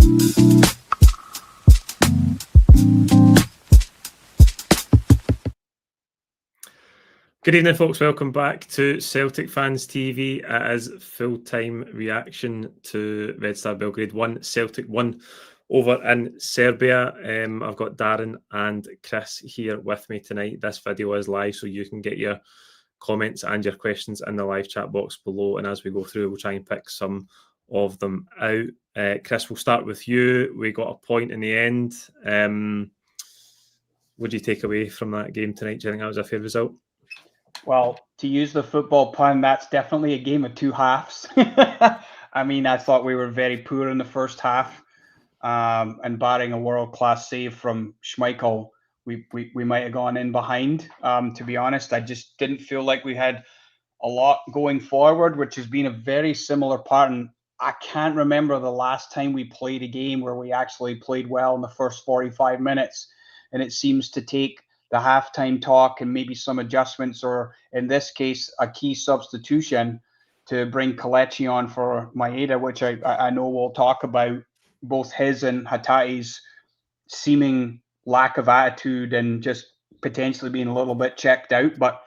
Good evening, folks. Welcome back to Celtic Fans TV as full-time reaction to Red Star Belgrade 1, Celtic 1 over in Serbia. I've got Darren and Chris here with me tonight. This video is live, so you can get your comments and your questions in the live chat box below. And as we go through, we'll try and pick some of them out. Chris, we'll start with you. We got a point in the end. What do you take away from that game tonight? Do you think that was a fair result? Well, to use the football pun, that's definitely a game of two halves. I mean, I thought we were very poor in the first half. And barring a world-class save from Schmeichel, we might have gone in behind. To be honest, I just didn't feel like we had a lot going forward, which has been a very similar pattern. I can't remember the last time we played a game where we actually played well in the first 45 minutes. And it seems to take the halftime talk and maybe some adjustments, or in this case, a key substitution to bring Kelechi on for Maeda, which I know we'll talk about, both his and Hatate's seeming lack of attitude and just potentially being a little bit checked out. But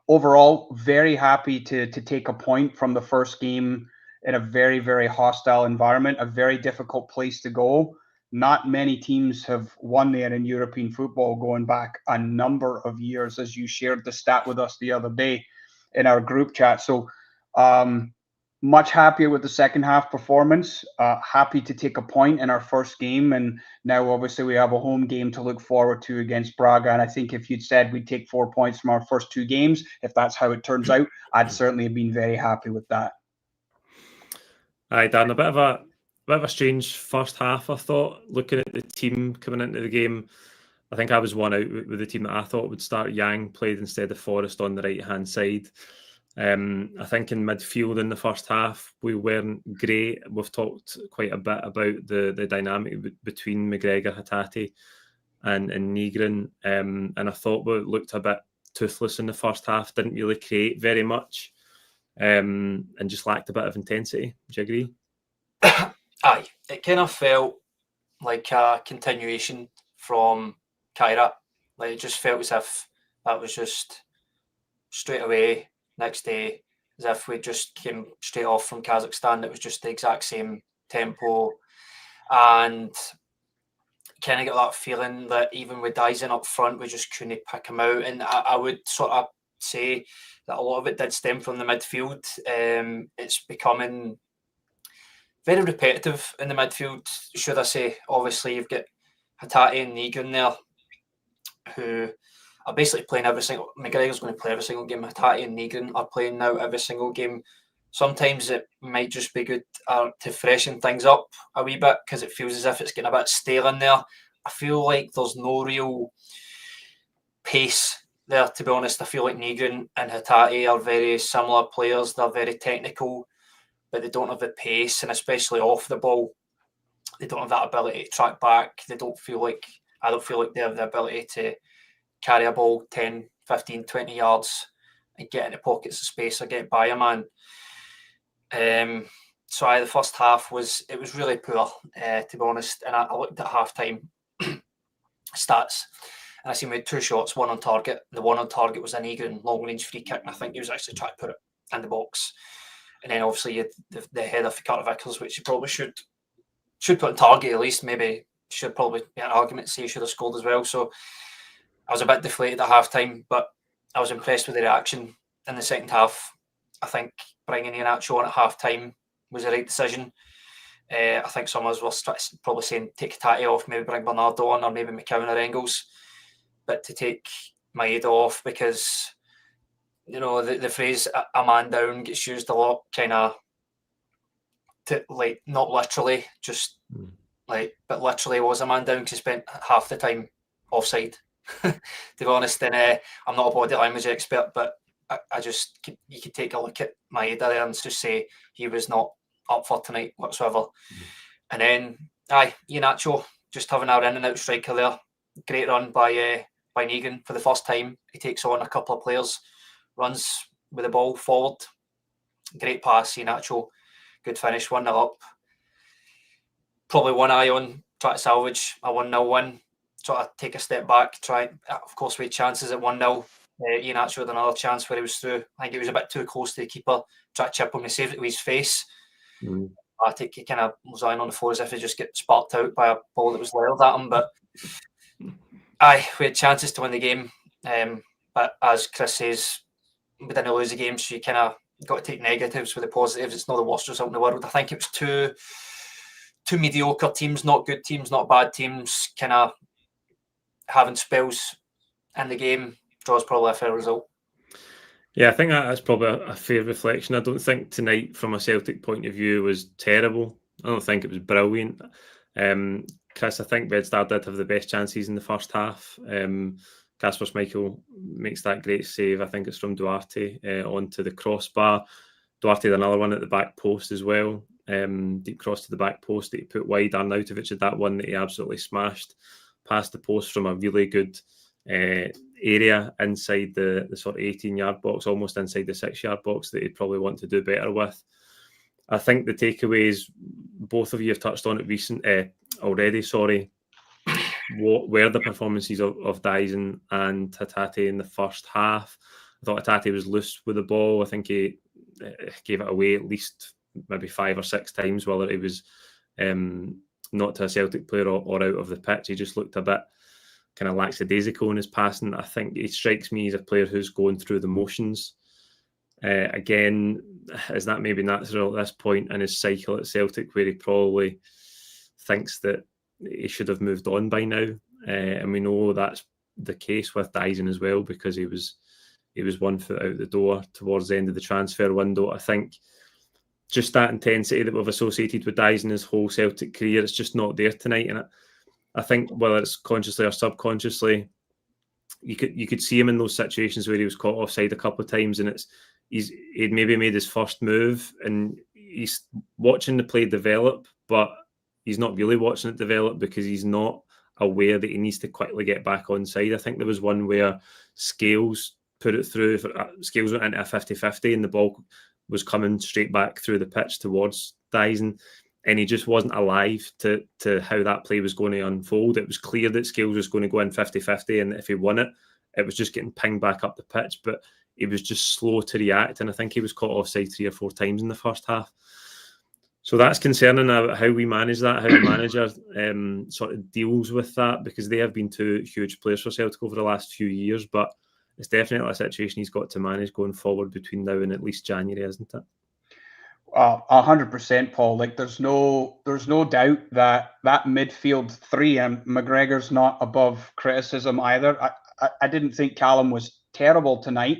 overall, very happy to take a point from the first game in a very, very hostile environment, a very difficult place to go. Not many teams have won there in European football going back a number of years, as you shared the stat with us the other day in our group chat. So much happier with the second half performance, happy to take a point in our first game. And now obviously we have a home game to look forward to against Braga. And I think if you'd said we'd take 4 points from our first two games, if that's how it turns out, I'd certainly have been very happy with that. Aye, Dan, a bit of a strange first half, I thought, looking at the team coming into the game. I think I was one out with the team that I thought would start. Yang played instead of Forrest on the right-hand side. I think in midfield in the first half, we weren't great. We've talked quite a bit about the dynamic between McGregor, Hatate and Nygren. And I thought we looked a bit toothless in the first half, didn't really create very much, and just lacked a bit of intensity. Would you agree? Aye, it kind of felt like a continuation from Kyrat. Like, it just felt as if that was just straight away, next day, as if we just came straight off from Kazakhstan. It was just the exact same tempo, and kind of got that feeling that even with Dyson up front, we just couldn't pick him out. And I would sort of say that a lot of it did stem from the midfield. It's becoming very repetitive in the midfield, should I say. Obviously, you've got Hatate and Nygren there, who are basically playing every single... McGregor's going to play every single game. Hatate and Nygren are playing now every single game. Sometimes it might just be good to freshen things up a wee bit, because it feels as if it's getting a bit stale in there. I feel like there's no real pace there, to be honest. I feel like Nygren and Hatate are very similar players. They're very technical, but they don't have the pace, and especially off the ball, they don't have that ability to track back. I don't feel like they have the ability to carry a ball 10, 15, 20 yards and get into pockets of space or get by a man. So the first half was really poor, to be honest. And I looked at halftime stats, and I seen we had two shots, one on target. The one on target was an Nygren long-range free kick, and I think he was actually trying to put it in the box. And then obviously you had the header for Carter Vickers, which you probably should put on target at least. Maybe should probably be an argument to say he should have scored as well. So I was a bit deflated at halftime, but I was impressed with the reaction in the second half. I think bringing Iheanacho on at halftime was the right decision. I think some of us were probably saying take Hatate off, maybe bring Bernardo on, or maybe McCowan or Engels. But to take Maeda off, because, you know, the phrase "a man down" gets used a lot, kind of, like, not literally, just like, but literally was a man down because he spent half the time offside. To be honest, and I'm not a body language expert, but you could take a look at Maeda there and just say he was not up for tonight whatsoever. And then, Iheanacho, just having our in and out striker there. Great run by Nygren for the first time. He takes on a couple of players, runs with the ball forward. Great pass, Iheanacho. Good finish, 1-0 up. probably one eye on trying to salvage a 1-0 win, sort of take a step back, try. Of course, we had chances at 1-0. Iheanacho had another chance where he was through. I think it was a bit too close to the keeper. Tried to chip him, he saved it with his face. I think he kind of was lying on the floor as if he just get sparked out by a ball that was leveled at him. But we had chances to win the game. But as Chris says, we didn't lose the game, so you kind of got to take negatives with the positives. It's not the worst result in the world. I think it was two mediocre teams, not good teams, not bad teams, kind of having spells in the game. Draw's probably a fair result. Yeah, I think that's probably a fair reflection. I don't think tonight, from a Celtic point of view, was terrible. I don't think it was brilliant. Chris, I think Red Star did have the best chances in the first half. Kasper Schmeichel makes that great save. I think it's from Duarte onto the crossbar. Duarte had another one at the back post as well. Deep cross to the back post that he put wide. Arnautovic had that one that he absolutely smashed past the post from a really good area inside the sort of 18-yard box, almost inside the 6-yard box, that he'd probably want to do better with. I think the takeaways, both of you have touched on it already, what were the performances of Dyson and Hatate in the first half. I thought Hatate was loose with the ball. I think he gave it away at least maybe 5 or 6 times, whether it was not to a Celtic player or out of the pitch. He just looked a bit kind of lackadaisical in his passing. I think he strikes me as a player who's going through the motions. Again, is that maybe natural at this point in his cycle at Celtic, where he probably thinks that he should have moved on by now? And we know that's the case with Dyson as well, because he was 1 foot out the door towards the end of the transfer window. I think just that intensity that we've associated with Dyson his whole Celtic career, it's just not there tonight. And I think whether it's consciously or subconsciously, you could see him in those situations where he was caught offside a couple of times, and he'd maybe made his first move and he's watching the play develop, but he's not really watching it develop because he's not aware that he needs to quickly get back on side. I think there was one where Scales put it through. Scales went into a 50-50 and the ball was coming straight back through the pitch towards Dyson, and he just wasn't alive to how that play was going to unfold. It was clear that Scales was going to go in 50-50, and if he won it, it was just getting pinged back up the pitch, but he was just slow to react, and I think he was caught offside 3 or 4 times in the first half. So that's concerning how we manage that, how the manager sort of deals with that, because they have been 2 huge players for Celtic over the last few years, but it's definitely a situation he's got to manage going forward between now and at least January, isn't it? 100%, Paul. Like there's no doubt that midfield 3, and McGregor's not above criticism either. I didn't think Callum was terrible tonight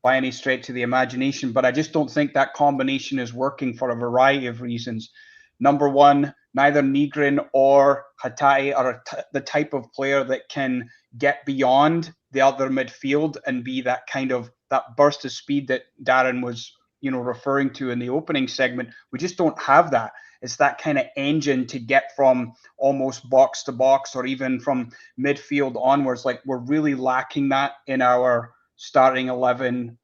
by any stretch of the imagination, but I just don't think that combination is working for a variety of reasons. Number one, neither Nygren or Hatate are the type of player that can get beyond the other midfield and be that burst of speed that Darren was referring to in the opening segment. We just don't have that. It's that kind of engine to get from almost box to box or even from midfield onwards. Like we're really lacking that in our starting 11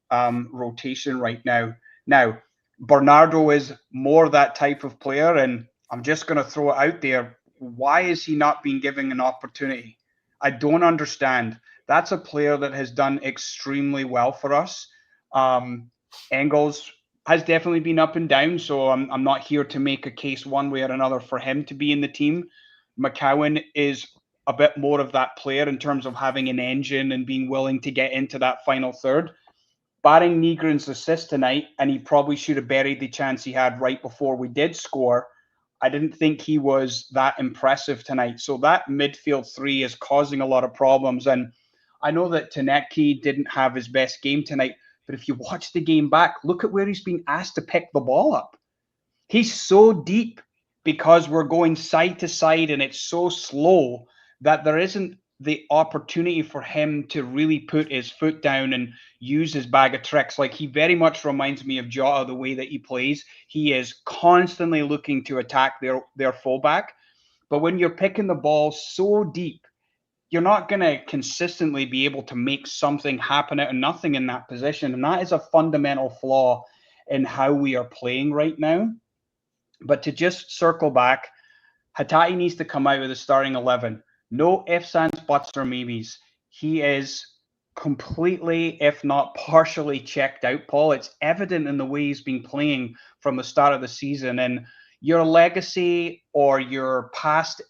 rotation right now. Now, Bernardo is more that type of player, and I'm just going to throw it out there. Why is he not being given an opportunity? I don't understand. That's a player that has done extremely well for us. Engels has definitely been up and down, so I'm not here to make a case one way or another for him to be in the team. McCowan is a bit more of that player in terms of having an engine and being willing to get into that final third. Barring Nygren's assist tonight, and he probably should have buried the chance he had right before we did score, I didn't think he was that impressive tonight. So that midfield 3 is causing a lot of problems. And I know that Tanecki didn't have his best game tonight, but if you watch the game back, look at where he's being asked to pick the ball up. He's so deep because we're going side to side and it's so slow that there isn't the opportunity for him to really put his foot down and use his bag of tricks. Like he very much reminds me of Jota, the way that he plays. He is constantly looking to attack their fullback. But when you're picking the ball so deep, you're not going to consistently be able to make something happen out of nothing in that position. And that is a fundamental flaw in how we are playing right now. But to just circle back, Hatate needs to come out of the starting 11. No ifs, ands, buts, or maybes. He is completely, if not partially, checked out, Paul. It's evident in the way he's been playing from the start of the season. And your legacy or your past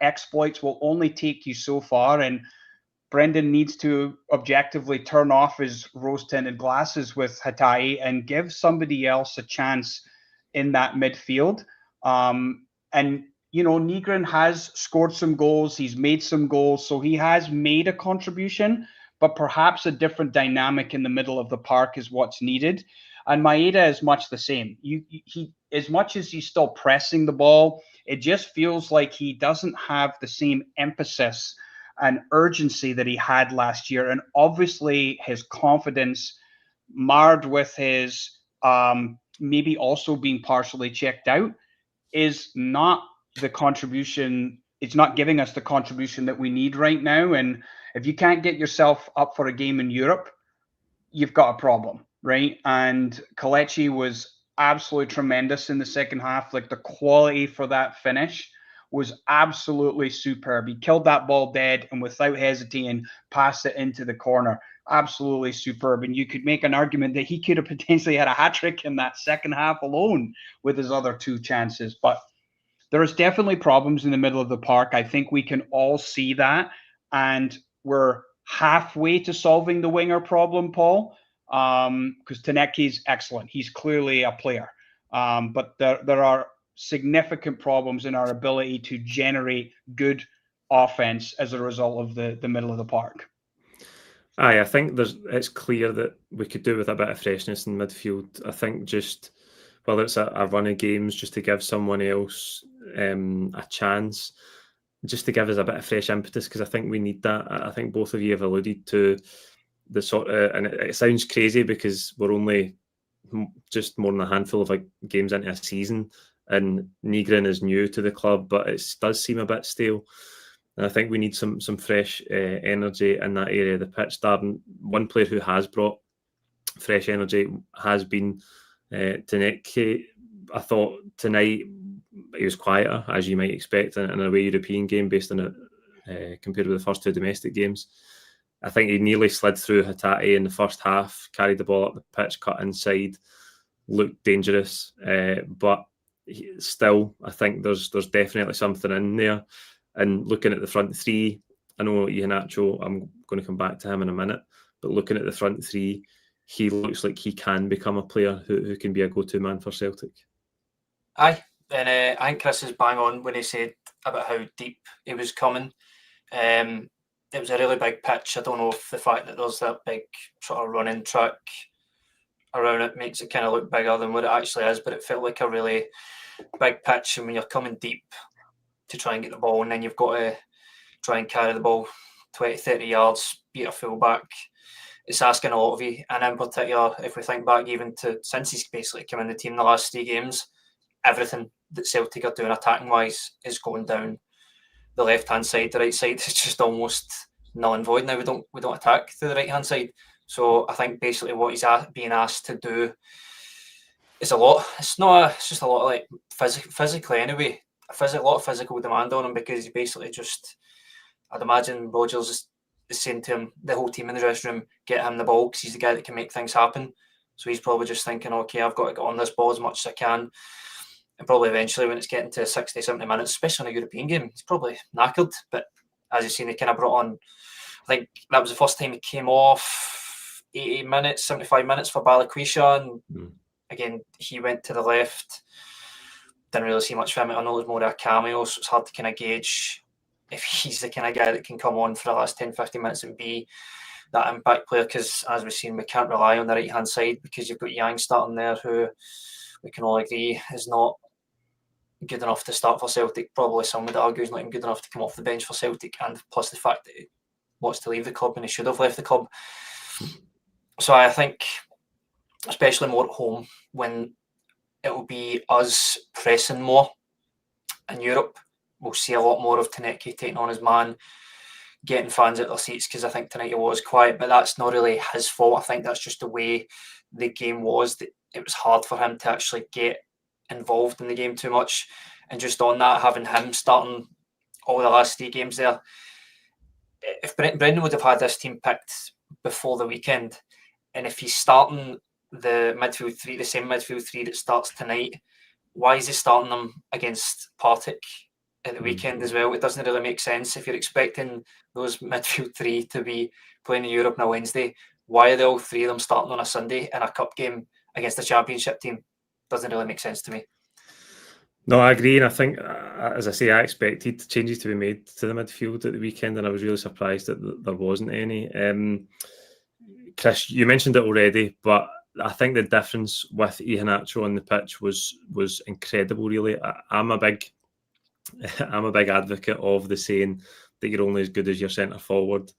exploits will only take you so far. And Brendan needs to objectively turn off his rose-tinted glasses with Hatate and give somebody else a chance in that midfield. And Nygren has scored some goals. He's made some goals. So he has made a contribution, but perhaps a different dynamic in the middle of the park is what's needed. And Maeda is much the same. He as much as he's still pressing the ball, it just feels like he doesn't have the same emphasis and urgency that he had last year. And obviously his confidence marred with his maybe also being partially checked out is not the contribution. It's not giving us the contribution that we need right now. And if you can't get yourself up for a game in Europe, you've got a problem, right? And Kelechi was absolutely tremendous in the second half. Like, the quality for that finish was absolutely superb. He killed that ball dead and without hesitating passed it into the corner. Absolutely superb. And you could make an argument that he could have potentially had a hat-trick in that second half alone with his other two chances. But there's definitely problems in the middle of the park. I think we can all see that. And we're halfway to solving the winger problem, Paul, because Taneki's excellent. He's clearly a player. But there are significant problems in our ability to generate good offense as a result of the middle of the park. Aye, I think it's clear that we could do with a bit of freshness in midfield. I think just whether it's a run of games, just to give someone else a chance, just to give us a bit of fresh impetus, because I think we need that. I think both of you have alluded to the sort of, and it sounds crazy because we're only just more than a handful of games into a season, and Nygren is new to the club, but it does seem a bit stale. And I think we need some fresh energy in that area of the pitch. Darren, one player who has brought fresh energy has been Taneki. I thought tonight he was quieter, as you might expect, in a away European game based on it compared with the first two domestic games. I think he nearly slid through Hatate in the first half, carried the ball up the pitch, cut inside, looked dangerous, but still, I think there's definitely something in there. And looking at the front three, I know Iheanacho, I'm going to come back to him in a minute, but looking at the front three, he looks like he can become a player who can be a go-to man for Celtic. Aye, and I think Chris is bang on when he said about how deep he was coming. It was a really big pitch. I don't know if the fact that there's that big sort of running track around it makes it kind of look bigger than what it actually is, but it felt like a really big pitch. And when you're coming deep to try and get the ball, and then you've got to try and carry the ball 20, 30 yards, beat a full-back, it's asking a lot of you. And in particular, if we think back even to since he's basically come in the team the last 3 games, everything that Celtic are doing attacking-wise is going down the left-hand side. The right side is just almost null and void now. We don't attack to the right-hand side. So I think basically what he's being asked to do is a lot. It's just a lot like physically anyway. A lot of physical demand on him, because he basically just, I'd imagine Rodgers is saying to him, the whole team in the dressing room, get him the ball because he's the guy that can make things happen. So he's probably just thinking, okay, I've got to get on this ball as much as I can. And probably eventually when it's getting to 60, 70 minutes, especially in a European game, he's probably knackered. But as you've seen, he kind of brought on, I think that was the first time he came off 80 minutes, 75 minutes for Balikwisha. And again, he went to the left. Didn't really see much from it. I know it was more of a cameo, so it's hard to kind of gauge if he's the kind of guy that can come on for the last 10, 15 minutes and be that impact player, because as we've seen, we can't rely on the right-hand side because you've got Yang starting there, who we can all agree is not good enough to start for Celtic. Probably some would argue he's not even good enough to come off the bench for Celtic, and plus the fact that he wants to leave the club and he should have left the club. So I think, especially more at home, when it will be us pressing more in Europe, we'll see a lot more of Taneki taking on his man, getting fans at their seats, because I think tonight he was quiet, but that's not really his fault. I think that's just the way the game was, that it was hard for him to actually get involved in the game too much. And just on that, having him starting all the last 3 games there, if Brendan would have had this team picked before the weekend, and if he's starting the midfield 3, the same midfield 3 that starts tonight, why is he starting them against Partick at the weekend as well? It doesn't really make sense. If you're expecting those midfield 3 to be playing in Europe on a Wednesday, why are they all 3 of them starting on a Sunday in a cup game against a championship team? Doesn't really make sense to me. No, I agree, and I think, as I say, I expected changes to be made to the midfield at the weekend, and I was really surprised that there wasn't any. Chris, you mentioned it already, but I think the difference with Iheanacho on the pitch was incredible. Really, I'm a big advocate of the saying that you're only as good as your centre forward.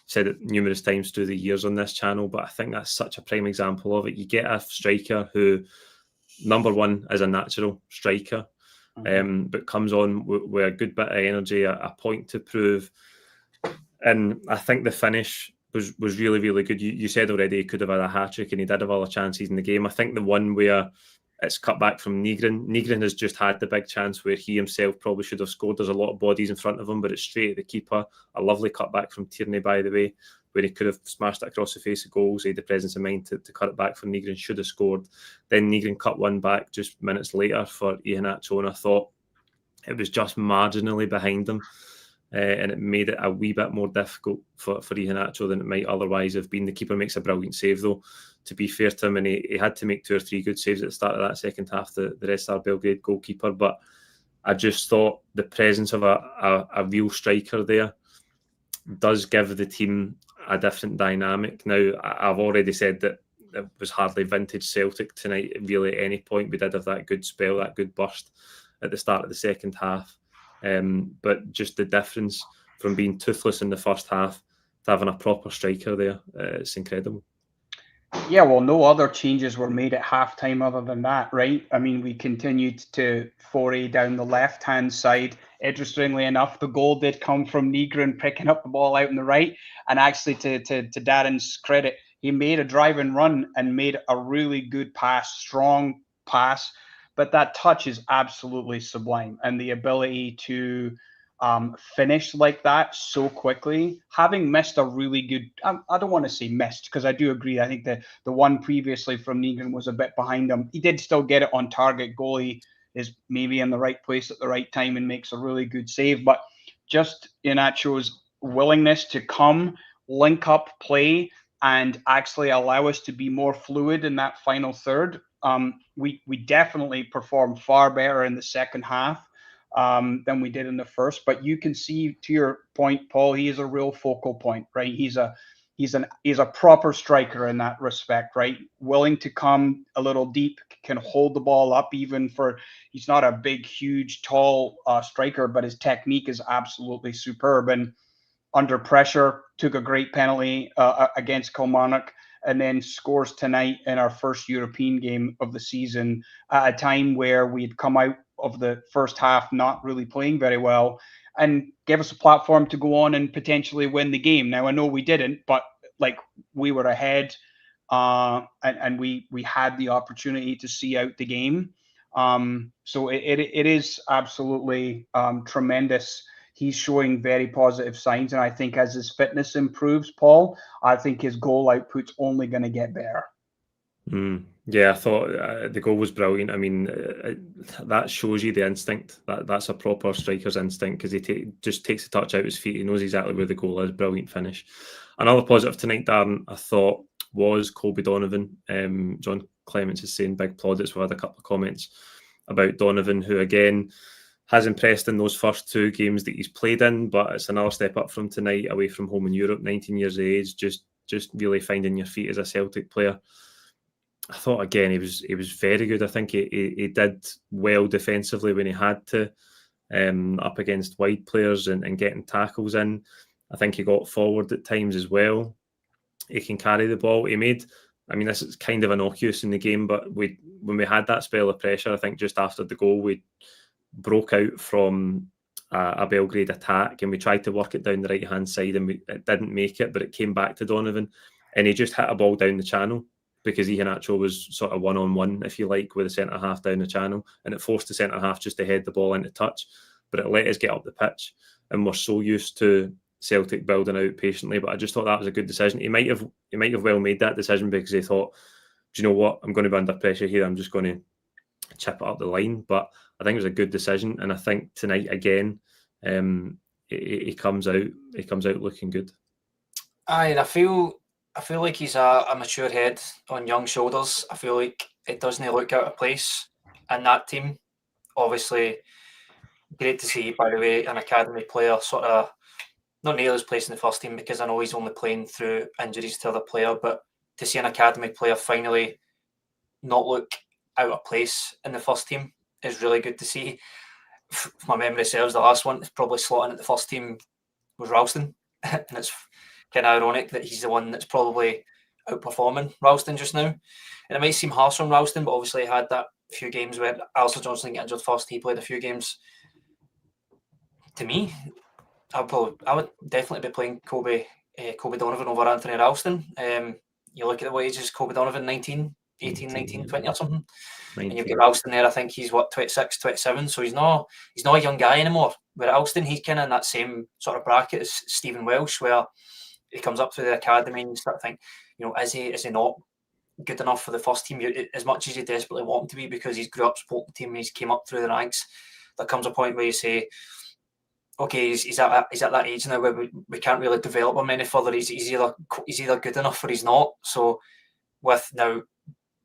Said it numerous times through the years on this channel, but I think that's such a prime example of it. You get a striker who, number one, is a natural striker, but comes on with a good bit of energy, a point to prove, and I think the finish was really, really good. You said already he could have had a hat-trick, and he did have other chances in the game. I think the one where it's cut back from Nygren has just had the big chance where he himself probably should have scored. There's a lot of bodies in front of him, but it's straight at the keeper. A lovely cut back from Tierney, by the way, where he could have smashed it across the face of goals. He had the presence of mind to cut it back for Nygren, should have scored. Then Nygren cut one back just minutes later for Iheanacho, and I thought it was just marginally behind him. And it made it a wee bit more difficult for Iheanacho than it might otherwise have been. The keeper makes a brilliant save, though, to be fair to him, and he had to make 2 or 3 good saves at the start of that second half, the Red Star Belgrade goalkeeper. But I just thought the presence of a real striker there does give the team a different dynamic. Now, I've already said that it was hardly vintage Celtic tonight, really, at any point. We did have that good spell, that good burst at the start of the second half. But just the difference from being toothless in the first half to having a proper striker there, it's incredible. Yeah, well, no other changes were made at halftime other than that, right? I mean, we continued to foray down the left-hand side. Interestingly enough, the goal did come from Nygren picking up the ball out on the right. And actually, to Darren's credit, he made a drive and run and made a really good pass, strong pass. But that touch is absolutely sublime. And the ability to finish like that so quickly, having missed a really good, I don't want to say missed, because I do agree. I think the one previously from Nygren was a bit behind him. He did still get it on target. Goalie is maybe in the right place at the right time and makes a really good save. But just Iheanacho's willingness to come, link up play, and actually allow us to be more fluid in that final third. We definitely performed far better in the second half than we did in the first. But you can see, to your point, Paul, he is a real focal point, right? He's a proper striker in that respect, right? Willing to come a little deep, can hold the ball up even for. He's not a big, huge, tall striker, but his technique is absolutely superb. And under pressure, took a great penalty against Kilmarnock, and then scores tonight in our first European game of the season at a time where we had come out of the first half not really playing very well, and gave us a platform to go on and potentially win the game. Now, I know we didn't, but like, we were ahead, and we had the opportunity to see out the game. So it is absolutely tremendous. He's showing very positive signs, and I think as his fitness improves, Paul, I think his goal output's only going to get better. Yeah, I thought the goal was brilliant. I mean, that shows you the instinct. That's a proper striker's instinct, because he just takes the touch out his feet. He knows exactly where the goal is. Brilliant finish. Another positive tonight, Darren, I thought, was Colby Donovan. John Clements is saying big plaudits. We had a couple of comments about Donovan, who again has impressed in those first 2 games that he's played in, but it's another step up from tonight, away from home in Europe, 19 years of age, just really finding your feet as a Celtic player. I thought again he was very good. I think he did well defensively when he had to, up against wide players and getting tackles in. I think he got forward at times as well. He can carry the ball. This is kind of innocuous in the game, but when we had that spell of pressure, I think just after the goal, we broke out from a Belgrade attack, and we tried to work it down the right-hand side, and it didn't make it, but it came back to Donovan, and he just hit a ball down the channel because Iheanacho was sort of one-on-one, if you like, with the centre-half down the channel, and it forced the centre-half just to head the ball into touch, but it let us get up the pitch, and we're so used to Celtic building out patiently. But I just thought that was a good decision. He might have well made that decision because he thought, do you know what, I'm going to be under pressure here, I'm just going to chip it up the line. But I think it was a good decision, and I think tonight again, he comes out looking good. Aye, and I feel like he's a mature head on young shoulders. I feel like it doesn't look out of place in that team. Obviously, great to see, by the way, an academy player sort of not nail his place in the first team, because I know he's only playing through injuries to other player, but to see an academy player finally not look out of place in the first team is really good to see. If my memory serves, the last one is probably slotting at the first team was Ralston, and it's kind of ironic that he's the one that's probably outperforming Ralston just now. And it might seem harsh on Ralston, but obviously he had that few games where Alistair Johnston got injured first. He played a few games. To me, I would definitely be playing Kobe Donovan over Anthony Ralston. You look at the wages, Kobe Donovan 18, 19, 20 or something. 19. And you've got Ralston there, I think he's 26, 27, so he's not a young guy anymore. Where Ralston, he's kind of in that same sort of bracket as Stephen Welsh, where he comes up through the academy and you start thinking, is he not good enough for the first team? As much as you desperately want him to be, because he's grew up supporting the team and he's came up through the ranks, there comes a point where you say, okay, he's at that age now where we can't really develop him any further. He's either good enough or he's not. So with now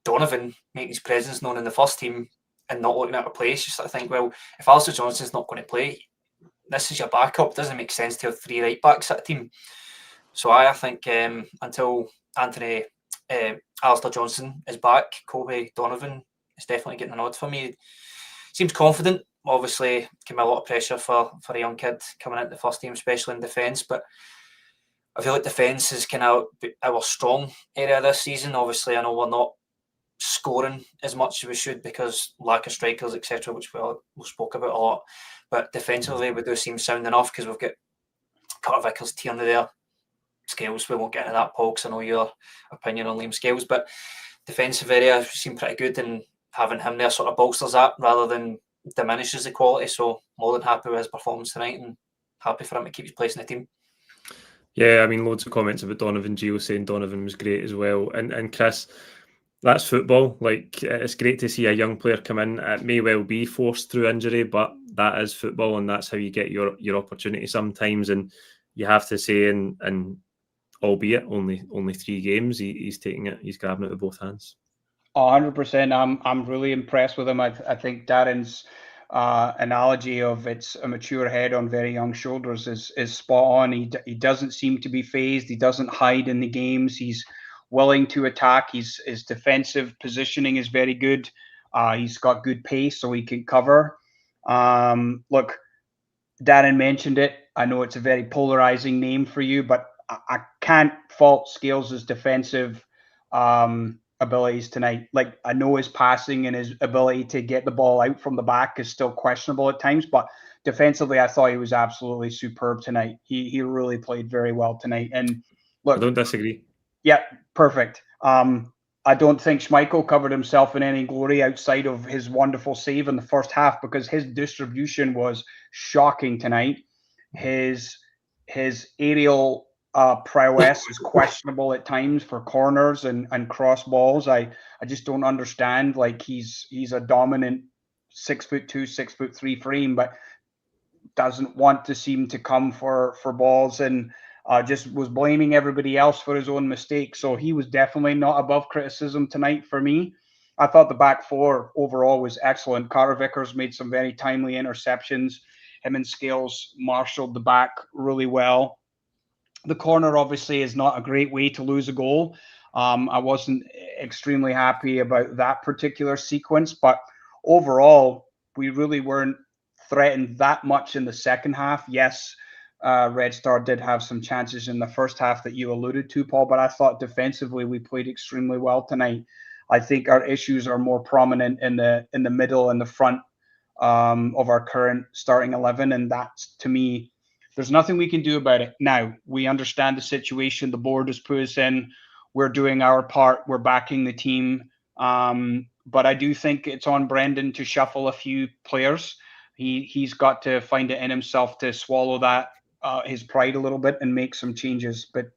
Donovan making his presence known in the first team and not looking out of place, you sort of think, well, if Alistair Johnston's not going to play, this is your backup. It doesn't make sense to have three right backs at a team. So I think until Alistair Johnston is back, Kobe Donovan is definitely getting a nod for me. Seems confident. Obviously, can be a lot of pressure for a young kid coming into the first team, especially in defence. But I feel like defence is kind of our strong area this season. Obviously, I know we're not scoring as much as we should because lack of strikers, etc., which we spoke about a lot. But defensively, we do seem sound enough because we've got Carter Vickers, Tierney there, Scales. We won't get into that, Paul, because I know your opinion on Liam Scales. But defensive area seem pretty good, and having him there sort of bolsters that rather than diminishes the quality. So more than happy with his performance tonight and happy for him to keep his place in the team. Yeah, I mean, loads of comments about Donovan. Gio saying Donovan was great as well. And Chris, that's football. Like, it's great to see a young player come in. It may well be forced through injury, but that is football, and that's how you get your opportunity sometimes. And you have to say, and albeit only 3 games, he's taking it. He's grabbing it with both hands. 100%. I'm really impressed with him. I think Darren's analogy of it's a mature head on very young shoulders is spot on. He doesn't seem to be phased. He doesn't hide in the games. He's willing to attack. His defensive positioning is very good. He's got good pace, so he can cover. Look, Darren mentioned it. I know it's a very polarizing name for you, but I can't fault Scales' defensive abilities tonight. Like, I know his passing and his ability to get the ball out from the back is still questionable at times, but defensively, I thought he was absolutely superb tonight. He really played very well tonight. And look, I don't disagree. Yeah, perfect. I don't think Schmeichel covered himself in any glory outside of his wonderful save in the first half, because his distribution was shocking tonight. His aerial prowess is questionable at times for corners and cross balls. I just don't understand. Like, he's a dominant 6'2", 6'3" frame, but doesn't want to seem to come for balls, and just was blaming everybody else for his own mistakes. So he was definitely not above criticism tonight for me. I thought the back four overall was excellent. Carter Vickers made some very timely interceptions. Him and Scales marshaled the back really well. The corner obviously is not a great way to lose a goal. I wasn't extremely happy about that particular sequence, but overall, we really weren't threatened that much in the second half. Yes, Red Star did have some chances in the first half that you alluded to, Paul, but I thought defensively we played extremely well tonight. I think our issues are more prominent in the middle and the front of our current starting 11, and that's, to me, there's nothing we can do about it. Now, we understand the situation the board has put us in. we're doing our part. We're backing the team. But I do think it's on Brendan to shuffle a few players. He's got to find it in himself to swallow that his pride a little bit and make some changes. But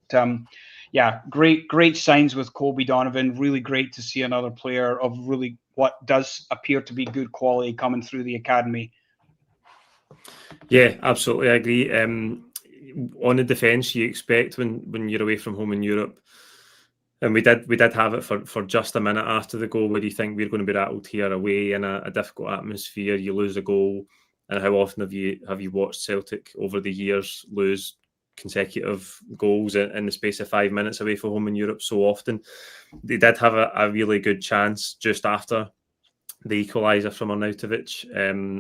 yeah, great signs with Colby Donovan. Really great to see another player of really what does appear to be good quality coming through the academy. Yeah, absolutely, I agree. On the defence, you expect when you're away from home in Europe, and we did have it for just a minute after the goal, where you think we're going to be rattled here away in a difficult atmosphere. You lose a goal, and how often have you watched Celtic over the years lose consecutive goals in the space of 5 minutes away from home in Europe so often? They did have a really good chance just after the equaliser from Arnautovic.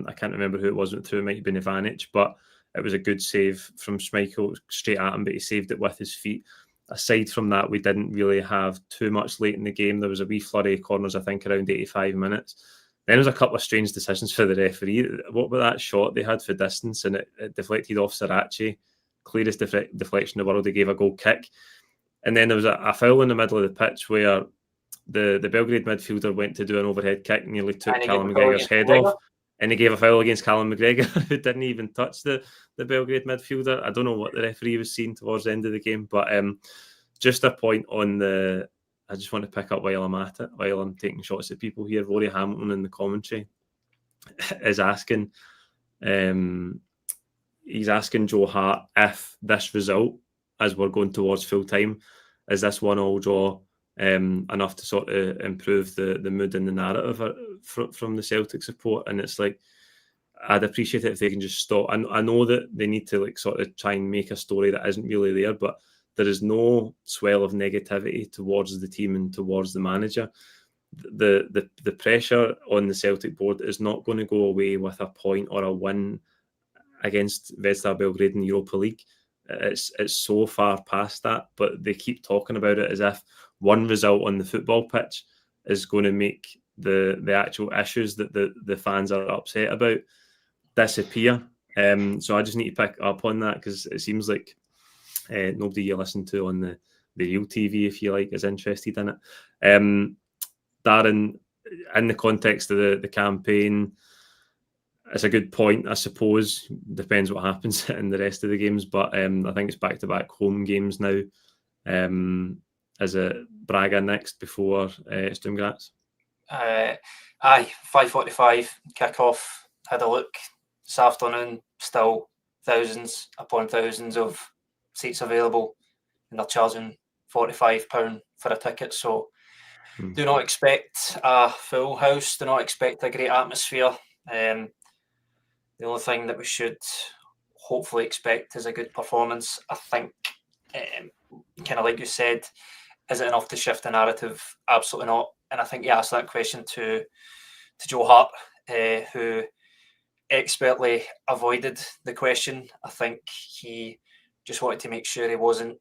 I can't remember who it was went through. It might have been Iheanacho, but it was a good save from Schmeichel straight at him, but he saved it with his feet. Aside from that, we didn't really have too much late in the game. There was a wee flurry of corners, I think, around 85 minutes. Then there was a couple of strange decisions for the referee. What about that shot they had for distance, and it deflected off Sarachi? Clearest deflection in the world. They gave a goal kick. And then there was a foul in the middle of the pitch where the Belgrade midfielder went to do an overhead kick, nearly took Callum McGregor's head off, and he gave a foul against Callum McGregor, who didn't even touch the Belgrade midfielder. I don't know what the referee was seeing towards the end of the game, but just a point on the... I just want to pick up while I'm at it, while I'm taking shots at people here. Rory Hamilton in the commentary is asking, he's asking Joe Hart if this result, as we're going towards full time, is this 1-1 draw enough to sort of improve the mood and the narrative from the Celtic support? And it's like, I'd appreciate it if they can just stop. I know that they need to like sort of try and make a story that isn't really there, but there is no swell of negativity towards the team and towards the manager. The pressure on the Celtic board is not going to go away with a point or a win against Red Star Belgrade in the Europa League. It's so far past that, but they keep talking about it as if one result on the football pitch is going to make the actual issues that the fans are upset about disappear. So I just need to pick up on that, because it seems like nobody you listen to on the real TV, if you like, is interested in it. Darren, in the context of the campaign, it's a good point, I suppose. Depends what happens in the rest of the games, but I think it's back-to-back home games now. Is it Braga next before Sturm Graz? Aye, 5:45 kick-off. Had a look this afternoon. Still thousands upon thousands of seats available, and they're charging £45 for a ticket. So do not expect a full house. Do not expect a great atmosphere. The only thing that we should hopefully expect is a good performance. I think, kind of like you said, is it enough to shift the narrative? Absolutely not. And I think you asked that question to Joe Hart, who expertly avoided the question. I think he just wanted to make sure he wasn't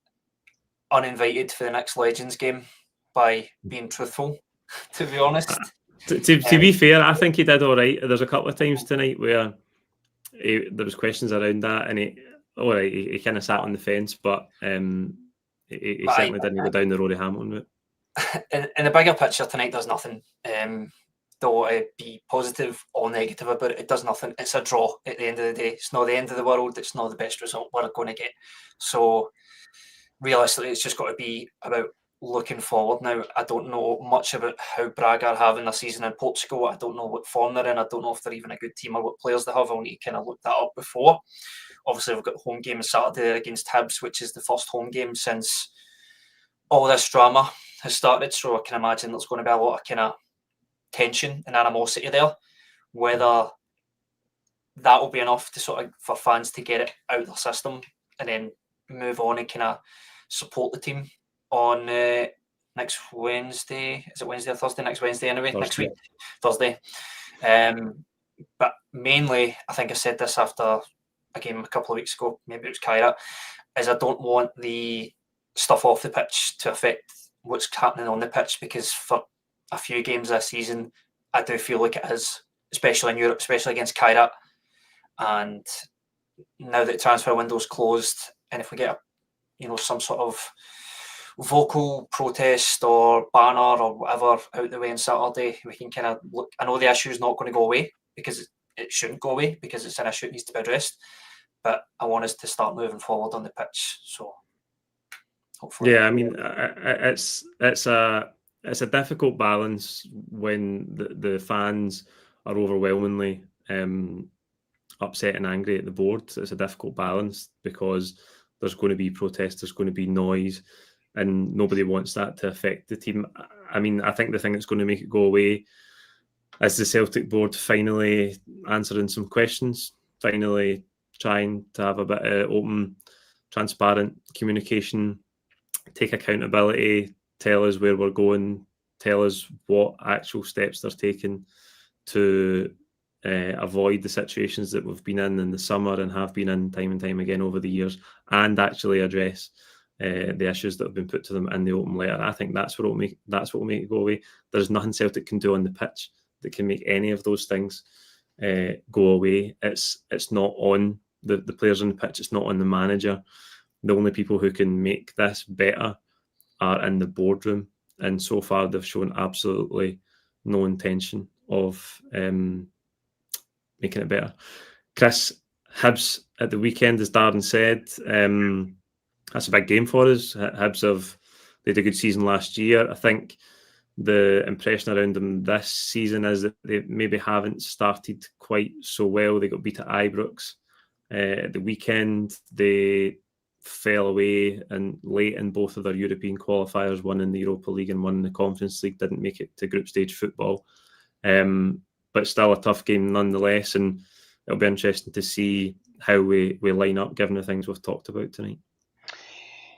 uninvited for the next Legends game by being truthful, to be honest. To be fair, I think he did all right. There's a couple of times tonight where there was questions around that, and he kind of sat on the fence, but he certainly didn't go down the Rory Hamilton route. In the bigger picture tonight, there's nothing. Don't want to be positive or negative about it. It does nothing. It's a draw at the end of the day. It's not the end of the world. It's not the best result we're going to get. So realistically, it's just got to be about looking forward now. I don't know much about how Braga are having their season in Portugal. I don't know what form they're in. I don't know if they're even a good team or what players they have. I'll need to kind of look that up before. Obviously, we've got home game on Saturday against Hibs, which is the first home game since all this drama has started. So I can imagine there's going to be a lot of kind of tension and animosity there. Whether that will be enough to sort of for fans to get it out of their system and then move on and kind of support the team on next Wednesday. Is it Wednesday or Thursday? Next Wednesday anyway. Thursday. Next week, Thursday. But mainly, I think I said this after a game a couple of weeks ago, maybe it was Kyra, is I don't want the stuff off the pitch to affect what's happening on the pitch, because for a few games this season, I do feel like it is, especially in Europe, especially against Kyra. And now that the transfer window's closed, and if we get some sort of vocal protest or banner or whatever out the way on Saturday, we can kind of look. I know the issue is not going to go away because it shouldn't go away because it's an issue that needs to be addressed. But I want us to start moving forward on the pitch. So hopefully, yeah, I mean, it's a difficult balance when the fans are overwhelmingly upset and angry at the board. It's a difficult balance because there's going to be protests, there's going to be noise, and nobody wants that to affect the team. I mean, I think the thing that's going to make it go away is the Celtic board finally answering some questions, finally trying to have a bit of open, transparent communication, take accountability, tell us where we're going, tell us what actual steps they're taking to avoid the situations that we've been in the summer and have been in time and time again over the years, and actually address the issues that have been put to them in the open letter. I think that's what will make it go away. There's nothing Celtic can do on the pitch that can make any of those things go away. It's not on the players on the pitch. It's not on the manager. The only people who can make this better are in the boardroom, and so far they've shown absolutely no intention of making it better. Chris, Hibs at the weekend, as Darren said, that's a big game for us. Hibs they had a good season last year. I think the impression around them this season is that they maybe haven't started quite so well. They got beat at Ibrox at the weekend. They fell away and late in both of their European qualifiers, one in the Europa League and one in the Conference League, didn't make it to group stage football. But still a tough game nonetheless, and it'll be interesting to see how we line up given the things we've talked about tonight.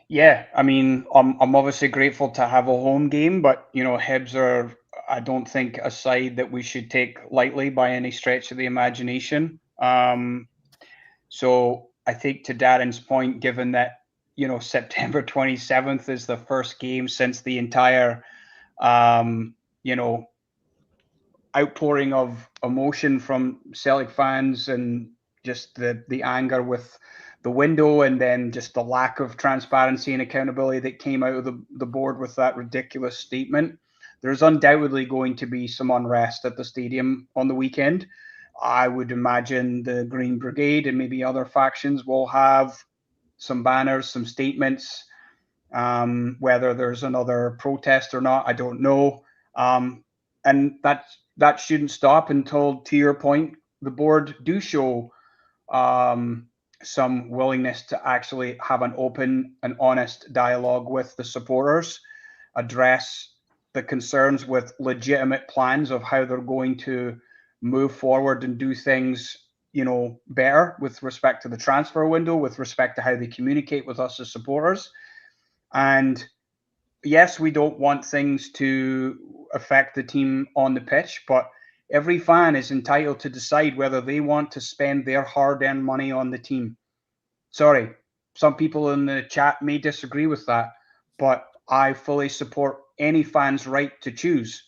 Yeah, I mean, I'm obviously grateful to have a home game, but Hibs are, I don't think, a side that we should take lightly by any stretch of the imagination. So I think to Darren's point, given that September 27th is the first game since the entire outpouring of emotion from Celtic fans and just the anger with the window, and then just the lack of transparency and accountability that came out of the board with that ridiculous statement. There's undoubtedly going to be some unrest at the stadium on the weekend. I would imagine the Green Brigade and maybe other factions will have some banners, some statements. Whether there's another protest or not, I don't know. And that shouldn't stop until, to your point, the board do show some willingness to actually have an open and honest dialogue with the supporters, address the concerns with legitimate plans of how they're going to move forward and do things, better with respect to the transfer window, with respect to how they communicate with us as supporters. And yes, we don't want things to affect the team on the pitch, but every fan is entitled to decide whether they want to spend their hard-earned money on the team. Sorry, some people in the chat may disagree with that, but I fully support any fan's right to choose.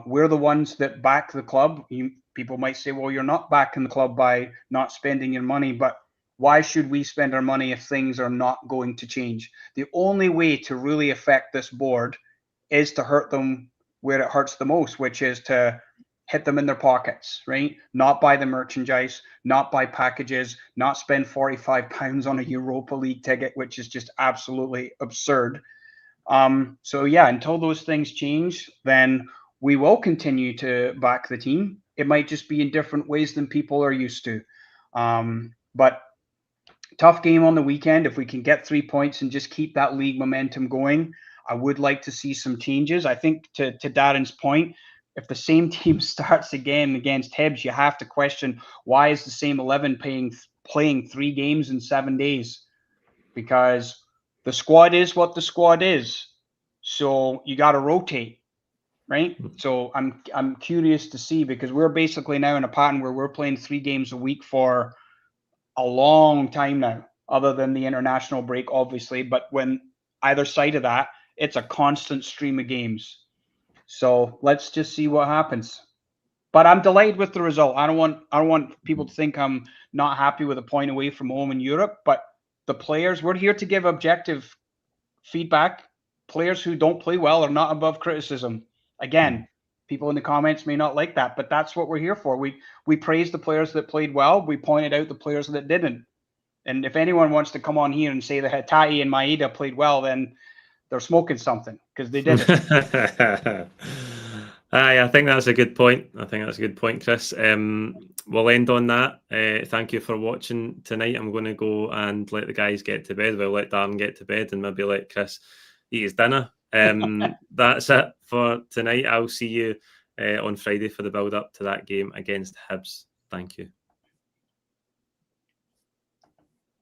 We're the ones that back the club. People might say, well, you're not backing the club by not spending your money, but why should we spend our money if things are not going to change? The only way to really affect this board is to hurt them where it hurts the most, which is to hit them in their pockets, right? Not buy the merchandise, not buy packages, not spend £45 on a Europa League ticket, which is just absolutely absurd. So yeah, until those things change, then we will continue to back the team. It might just be in different ways than people are used to. But tough game on the weekend. If we can get 3 points and just keep that league momentum going, I would like to see some changes. I think to Darren's point, if the same team starts again against Hibs, you have to question, why is the same 11 playing 3 games in 7 days? Because the squad is what the squad is. So you got to rotate, right? So I'm curious to see, because we're basically now in a pattern where we're playing 3 games a week for a long time now, other than the international break, obviously. But when either side of that, it's a constant stream of games. So let's just see what happens. But I'm delighted with the result. I don't want people to think I'm not happy with a point away from home in Europe. But the players, we're here to give objective feedback players who don't play well are not above criticism. Again, people in the comments may not like that, but that's what we're here for. We praise the players that played well. We pointed out the players that didn't. And if anyone wants to come on here and say that Hatate and Maeda played well, then they're smoking something, because they didn't. I think that's a good point. Chris. We'll end on that. Thank you for watching tonight. I'm going to go and let the guys get to bed. We'll let Darren get to bed and maybe let Chris eat his dinner. That's it for tonight. I'll see you on Friday for the build-up to that game against Hibs. Thank you.